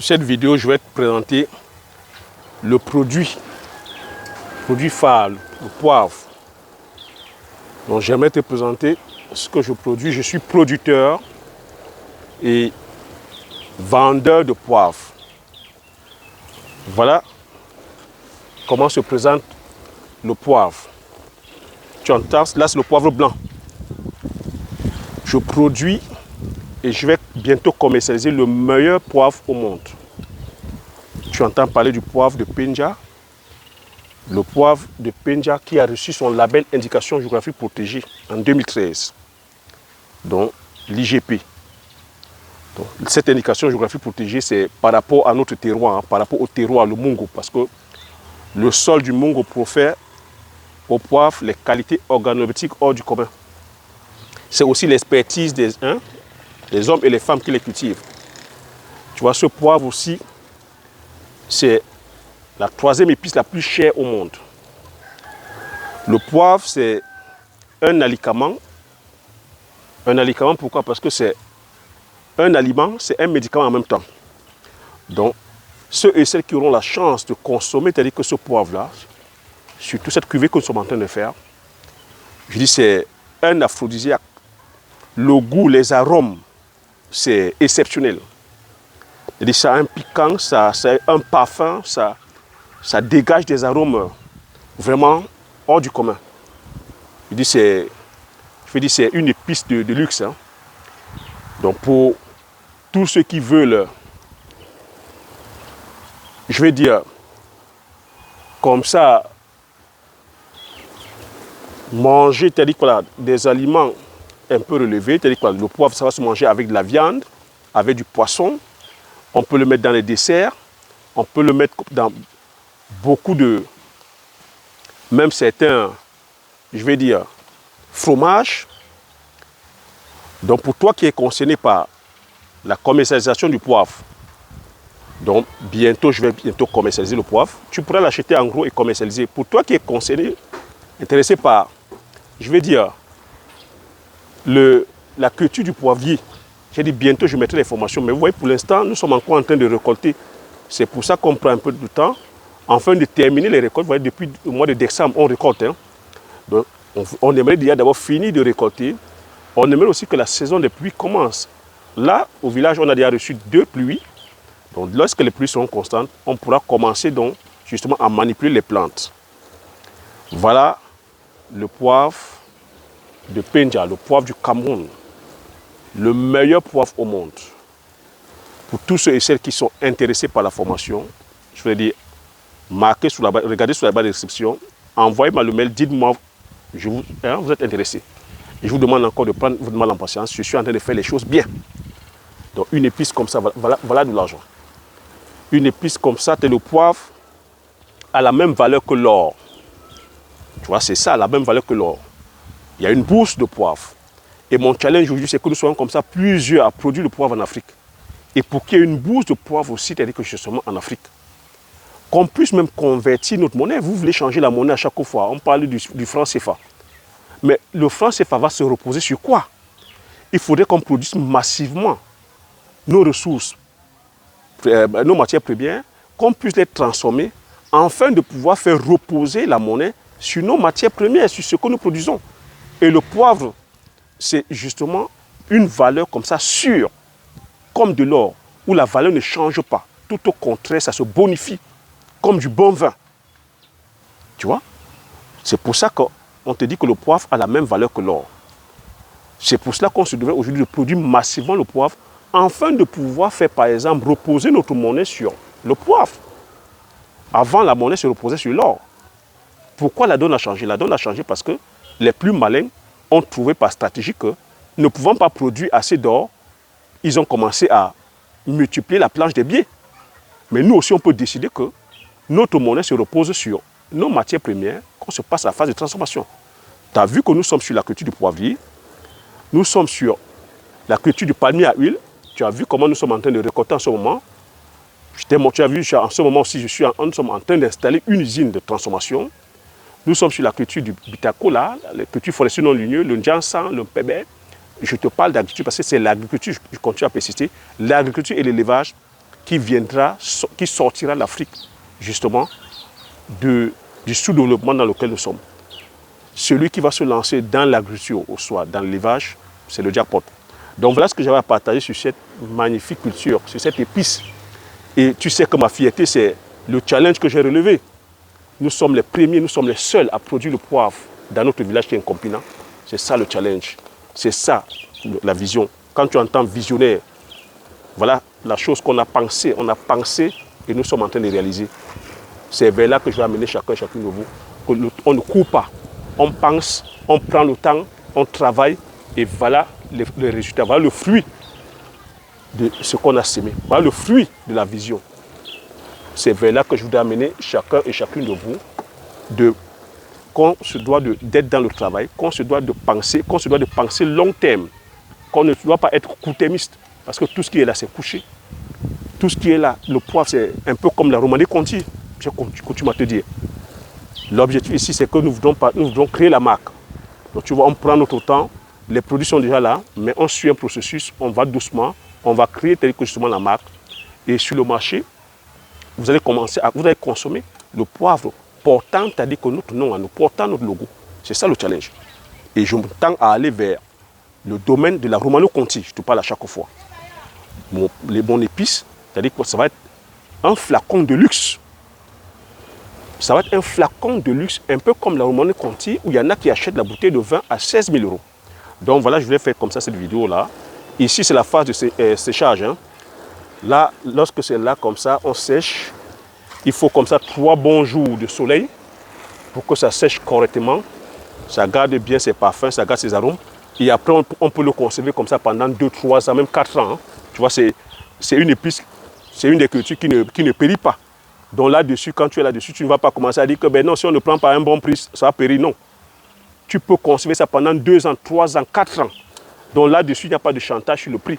Sur cette vidéo, je vais te présenter le produit phare, le poivre. Donc j'aimerais te présenter ce que je produis. Je suis producteur et vendeur de poivre. Voilà comment se présente le poivre. Tu entends, là c'est le poivre blanc. Je produis et je vais bientôt commercialiser le meilleur poivre au monde. Tu entends parler du poivre de Penja. Le poivre de Penja qui a reçu son label indication géographique protégée en 2013. Donc l'IGP. Cette indication géographique protégée, c'est par rapport à notre terroir, par rapport au terroir, le Mungo, parce que le sol du Mungo profère au poivre les qualités organoleptiques hors du commun. C'est aussi l'expertise des hommes et les femmes qui les cultivent. Tu vois, ce poivre aussi, c'est la troisième épice la plus chère au monde. Le poivre, c'est un alicament. Un alicament, pourquoi? Parce que c'est un aliment, c'est un médicament en même temps. Donc, ceux et celles qui auront la chance de consommer, c'est-à-dire que ce poivre-là, surtout cette cuvée que nous sommes en train de faire, je dis c'est un aphrodisiaque. Le goût, les arômes, c'est exceptionnel. C'est-à-dire ça a un piquant, ça a un parfum, ça dégage des arômes vraiment hors du commun. Je dis c'est une épice de luxe. Hein. Donc pour tous ceux qui veulent, je vais dire, comme ça, manger, c'est-à-dire voilà, des aliments un peu relevés, c'est-à-dire quoi, le poivre, ça va se manger avec de la viande, avec du poisson, on peut le mettre dans les desserts, on peut le mettre dans beaucoup de, même certains, je vais dire, fromages. Donc pour toi qui es concerné par la commercialisation du poivre, donc bientôt je vais commercialiser le poivre, tu pourras l'acheter en gros et commercialiser. Pour toi qui es concerné, intéressé par, je vais dire, la culture du poivrier, j'ai dit bientôt je mettrai les formations, mais vous voyez pour l'instant nous sommes encore en train de récolter. C'est pour ça qu'on prend un peu de temps. Afin de terminer les récoltes, vous voyez depuis le mois de décembre on récolte. Hein. Donc, on aimerait déjà d'abord finir de récolter. On aimerait aussi que la saison des pluies commence. Là, au village, on a déjà reçu 2 pluies. Donc lorsque les pluies seront constantes, on pourra commencer donc justement à manipuler les plantes. Voilà le poivre de Penja, le poivre du Cameroun. Le meilleur poivre au monde. Pour tous ceux et celles qui sont intéressés par la formation, je vais dire, regardez sur la barre de description, envoyez-moi le mail, dites-moi, vous êtes intéressé. Et je vous demande encore de prendre votre mal en patience, je suis en train de faire les choses bien. Donc une épice comme ça, voilà de l'argent. Une épice comme ça, le poivre a la même valeur que l'or. Tu vois, c'est ça, la même valeur que l'or. Il y a une bourse de poivre. Et mon challenge aujourd'hui, c'est que nous soyons comme ça plusieurs à produire le poivre en Afrique. Et pour qu'il y ait une bourse de poivre aussi, c'est-à-dire que justement en Afrique, qu'on puisse même convertir notre monnaie. Vous voulez changer la monnaie à chaque fois. On parle du franc CFA. Mais le franc CFA va se reposer sur quoi? Il faudrait qu'on produise massivement nos ressources, nos matières premières, qu'on puisse les transformer afin de pouvoir faire reposer la monnaie sur nos matières premières, sur ce que nous produisons. Et le poivre, c'est justement une valeur comme ça sûre, comme de l'or, où la valeur ne change pas. Tout au contraire, ça se bonifie. Comme du bon vin. Tu vois? C'est pour ça qu'on te dit que le poivre a la même valeur que l'or. C'est pour cela qu'on se devrait aujourd'hui de produire massivement le poivre afin de pouvoir faire, par exemple, reposer notre monnaie sur le poivre. Avant, la monnaie se reposait sur l'or. Pourquoi la donne a changé? La donne a changé parce que les plus malins ont trouvé par stratégie que, ne pouvant pas produire assez d'or, ils ont commencé à multiplier la planche des billets. Mais nous aussi, on peut décider que notre monnaie se repose sur nos matières premières, qu'on se passe à la phase de transformation. Tu as vu que nous sommes sur la culture du poivrier, nous sommes sur la culture du palmier à huile, tu as vu comment nous sommes en train de récolter en ce moment. Tu as vu, en ce moment aussi, nous sommes en train d'installer une usine de transformation. Nous sommes sur la culture du bitako, là, les cultures forestières non ligneuses, le Njansan, le Pébé. Je te parle d'agriculture parce que c'est l'agriculture, je continue à persister, l'agriculture et l'élevage qui sortira l'Afrique, justement, du sous-développement dans lequel nous sommes. Celui qui va se lancer dans l'agriculture, ou soit dans l'élevage, c'est le jackpot. Donc voilà ce que j'avais à partager sur cette magnifique culture, sur cette épice. Et tu sais que ma fierté, c'est le challenge que j'ai relevé. Nous sommes les premiers, nous sommes les seuls à produire le poivre dans notre village qui est Nkompina. C'est ça le challenge. C'est ça la vision. Quand tu entends visionnaire, voilà la chose qu'on a pensée. On a pensé et nous sommes en train de réaliser. C'est vers là que je vais amener chacun et chacune de vous. On ne court pas. On pense, on prend le temps, on travaille et voilà le résultat. Voilà le fruit de ce qu'on a semé. Voilà le fruit de la vision. C'est vers là que je voudrais amener chacun et chacune de vous, qu'on se doit d'être dans le travail, qu'on se doit de penser long terme, qu'on ne doit pas être court-termiste, parce que tout ce qui est là, c'est couché. Tout ce qui est là, le poivre, c'est un peu comme la Romandie Conti, je continue à te dire. L'objectif ici, c'est que nous voudrons créer la marque. Donc tu vois, on prend notre temps, les produits sont déjà là, mais on suit un processus, on va doucement, on va créer justement la marque. Et sur le marché, vous allez consommer le poivre portant, c'est-à-dire que notre nom, nous portant notre logo. C'est ça le challenge. Et je me tends à aller vers le domaine de la Romano Conti. Je te parle à chaque fois. Mon épice, c'est-à-dire que ça va être un flacon de luxe. Ça va être un flacon de luxe, un peu comme la Romano Conti, où il y en a qui achètent la bouteille de vin à 16 000 €. Donc voilà, je voulais faire comme ça cette vidéo-là. Ici, c'est la phase de séchage. Hein. Là, lorsque c'est là comme ça, on sèche. Il faut comme ça 3 bons jours de soleil pour que ça sèche correctement. Ça garde bien ses parfums, ça garde ses arômes. Et après, on peut le conserver comme ça pendant 2, 3 ans, même 4 ans. Hein. Tu vois, c'est une épice, c'est une des cultures qui ne périt pas. Donc là-dessus, quand tu es là-dessus, tu ne vas pas commencer à dire que ben non, si on ne prend pas un bon prix, ça va périr. Non. Tu peux conserver ça pendant 2 ans, 3 ans, 4 ans. Donc là-dessus, il n'y a pas de chantage sur le prix.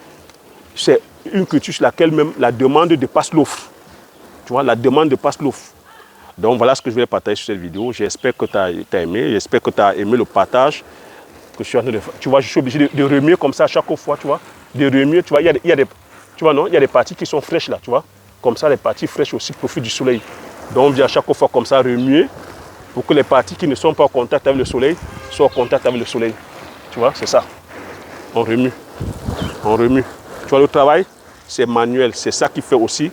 C'est une culture sur laquelle même la demande dépasse l'offre. Tu vois, la demande dépasse l'offre. Donc voilà ce que je voulais partager sur cette vidéo. J'espère que tu as aimé. J'espère que tu as aimé le partage que je suis en train de faire. Tu vois, je suis obligé de remuer comme ça à chaque fois, tu vois. De remuer, tu vois, il y a des parties qui sont fraîches là, tu vois. Comme ça, les parties fraîches aussi profitent du soleil. Donc on vient à chaque fois comme ça remuer pour que les parties qui ne sont pas en contact avec le soleil soient en contact avec le soleil. Tu vois, c'est ça. On remue. On remue. Tu vois, le travail, c'est manuel. C'est ça qui fait aussi,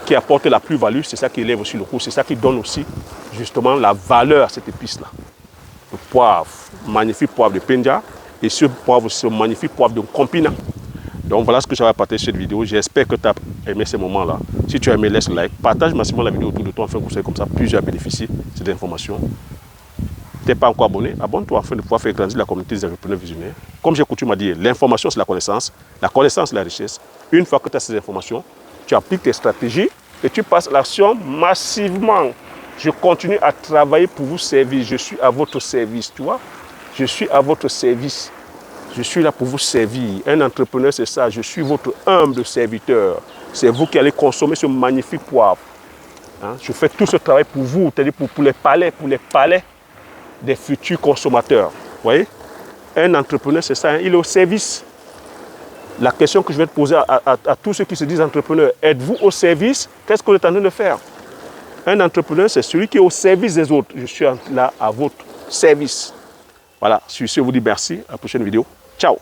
qui apporte la plus-value. C'est ça qui élève aussi le coût. C'est ça qui donne aussi, justement, la valeur à cette épice-là. Le poivre, magnifique poivre de Penja. Et ce poivre, ce magnifique poivre de Nkompina. Donc voilà ce que j'avais partagé cette vidéo. J'espère que tu as aimé ces moments-là. Si tu as aimé, laisse le like. Partage massivement la vidéo autour de toi afin que vous soyez comme ça plusieurs bénéficier de cette information. Tu n'es pas encore abonné, abonne-toi afin de pouvoir faire grandir la communauté des entrepreneurs visionnaires. Comme j'ai coutume à dire, l'information c'est la connaissance c'est la richesse. Une fois que tu as ces informations, tu appliques tes stratégies et tu passes à l'action massivement. Je continue à travailler pour vous servir. Je suis à votre service, tu vois. Je suis à votre service. Je suis là pour vous servir. Un entrepreneur, c'est ça. Je suis votre humble serviteur. C'est vous qui allez consommer ce magnifique poivre. Hein? Je fais tout ce travail pour vous, c'est-à-dire pour les palais des futurs consommateurs. Vous voyez? Un entrepreneur, c'est ça. Hein? Il est au service. La question que je vais te poser à tous ceux qui se disent entrepreneurs, êtes-vous au service? Qu'est-ce que vous êtes en train de faire? Un entrepreneur, c'est celui qui est au service des autres. Je suis là à votre service. Voilà, sur ce, je vous dis merci. À la prochaine vidéo. Ciao.